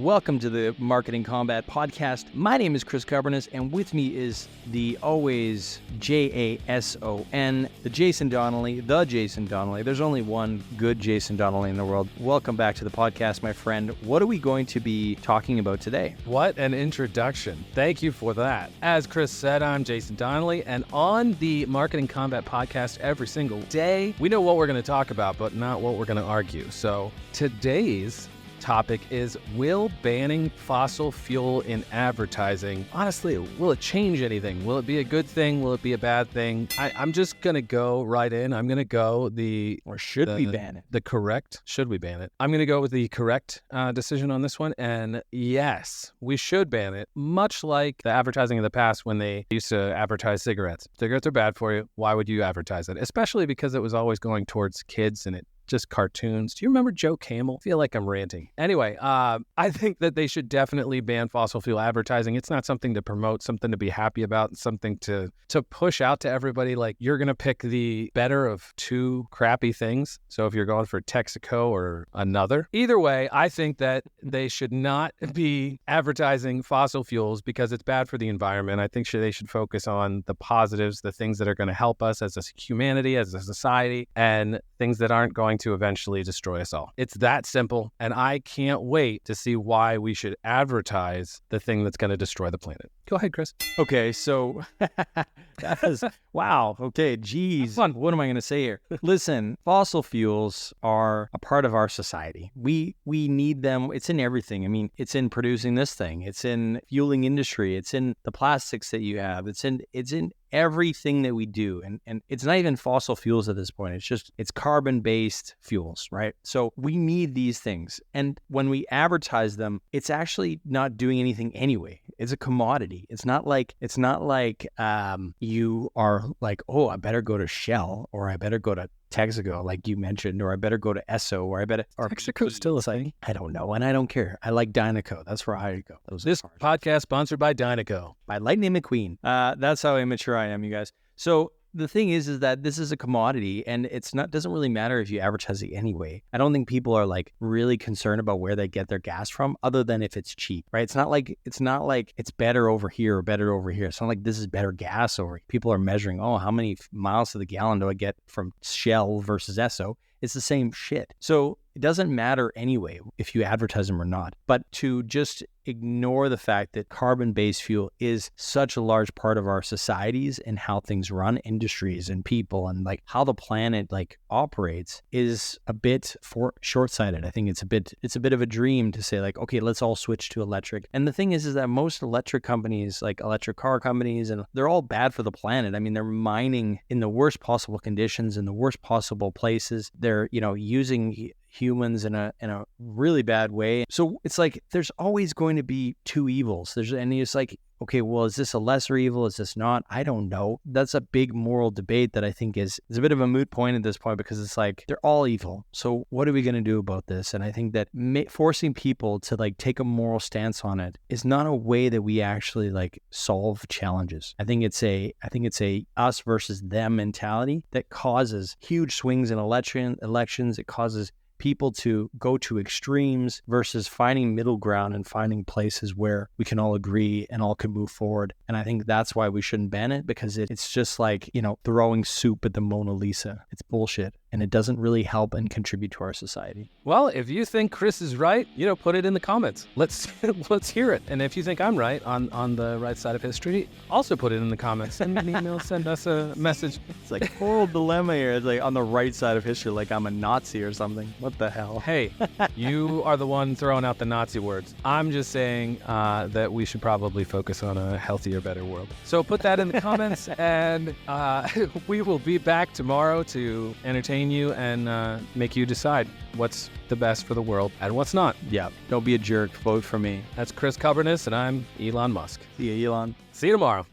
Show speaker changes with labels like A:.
A: Welcome to the Marketing Combat Podcast. My name is Chris Carbonus, and with me is the always Jason, the Jason Donnelly. There's only one good Jason Donnelly in the world. Welcome back to the podcast, my friend. What are we going to be talking about today?
B: What an introduction. Thank you for that. As Chris said, I'm Jason Donnelly, and on the Marketing Combat Podcast every single day, we know what we're going to talk about, but not what we're going to argue. So today's topic is, will banning fossil fuel in advertising, honestly, will it change anything? Will it be a good thing? Will it be a bad thing? I'm just going to go right in. I'm going to go
A: should we ban it?
B: Should we ban it? I'm going to go with the correct decision on this one. And yes, we should ban it. Much like the advertising of the past when they used to advertise cigarettes. Cigarettes are bad for you. Why would you advertise it? Especially because it was always going towards kids and it just cartoons. Do you remember Joe Camel? I feel like I'm ranting. Anyway, I think that they should definitely ban fossil fuel advertising. It's not something to promote, something to be happy about, something to push out to everybody. Like, you're going to pick the better of two crappy things. So if you're going for Texaco or another, either way, I think that they should not be advertising fossil fuels because it's bad for the environment. I think they should focus on the positives, the things that are going to help us as a humanity, as a society, and things that aren't going to eventually destroy us all. It's that simple, and I can't wait to see why we should advertise the thing that's going to destroy the planet. Go ahead, Chris.
A: Okay, so that is, wow, okay, geez. What am I going to say here? Listen, fossil fuels are a part of our society. We need them. It's in everything. I mean, it's in producing this thing. It's in fueling industry. It's in the plastics that you have. It's in everything that we do. And it's not even fossil fuels at this point. It's carbon-based fuels, right? So we need these things. And when we advertise them, it's actually not doing anything anyway. It's a commodity. It's not like you are like, oh, I better go to Shell, or I better go to Texaco, like you mentioned, or I better go to Esso, or
B: Texaco's still a thing.
A: I don't know, and I don't care. I like Dynaco. That's where I go.
B: This podcast sponsored by Dynaco.
A: By Lightning McQueen. That's how immature I am, you guys. So the thing is that this is a commodity, and doesn't really matter if you advertise it anyway. I don't think people are like really concerned about where they get their gas from, other than if it's cheap, right? It's not like it's better over here or better over here. It's not like this is better gas over here. People are measuring, how many miles to the gallon do I get from Shell versus Esso? It's the same shit. So it doesn't matter anyway if you advertise them or not. But to just ignore the fact that carbon-based fuel is such a large part of our societies and how things run, industries and people, and like how the planet like operates, is a bit short-sighted. I think it's a bit of a dream to say like, okay, let's all switch to electric. And the thing is that most electric companies, like electric car companies, and they're all bad for the planet. I mean, they're mining in the worst possible conditions, in the worst possible places. They're, using humans in a really bad way. So it's like there's always going to be two evils. And it's like, okay, well, is this a lesser evil? Is this not? I don't know. That's a big moral debate that I think is a bit of a moot point at this point, because it's like they're all evil. So what are we going to do about this? And I think that forcing people to like take a moral stance on it is not a way that we actually like solve challenges. I think it's a us versus them mentality that causes huge swings in elections. It causes people to go to extremes versus finding middle ground and finding places where we can all agree and all can move forward. And I think that's why we shouldn't ban it, because it's just like, throwing soup at the Mona Lisa. It's bullshit, and it doesn't really help and contribute to our society.
B: Well, if you think Chris is right, put it in the comments. Let's hear it. And if you think I'm right on the right side of history, also put it in the comments. Send me an email, send us a message.
A: It's like a moral dilemma here. It's like on the right side of history, like I'm a Nazi or something. What the hell?
B: Hey, you are the one throwing out the Nazi words. I'm just saying that we should probably focus on a healthier, better world. So put that in the comments, and we will be back tomorrow to entertain you and make you decide what's the best for the world and what's not.
A: Yeah, don't be a jerk. Vote for me.
B: That's Chris Carbonus, and I'm Elon Musk.
A: See you, Elon.
B: See you tomorrow.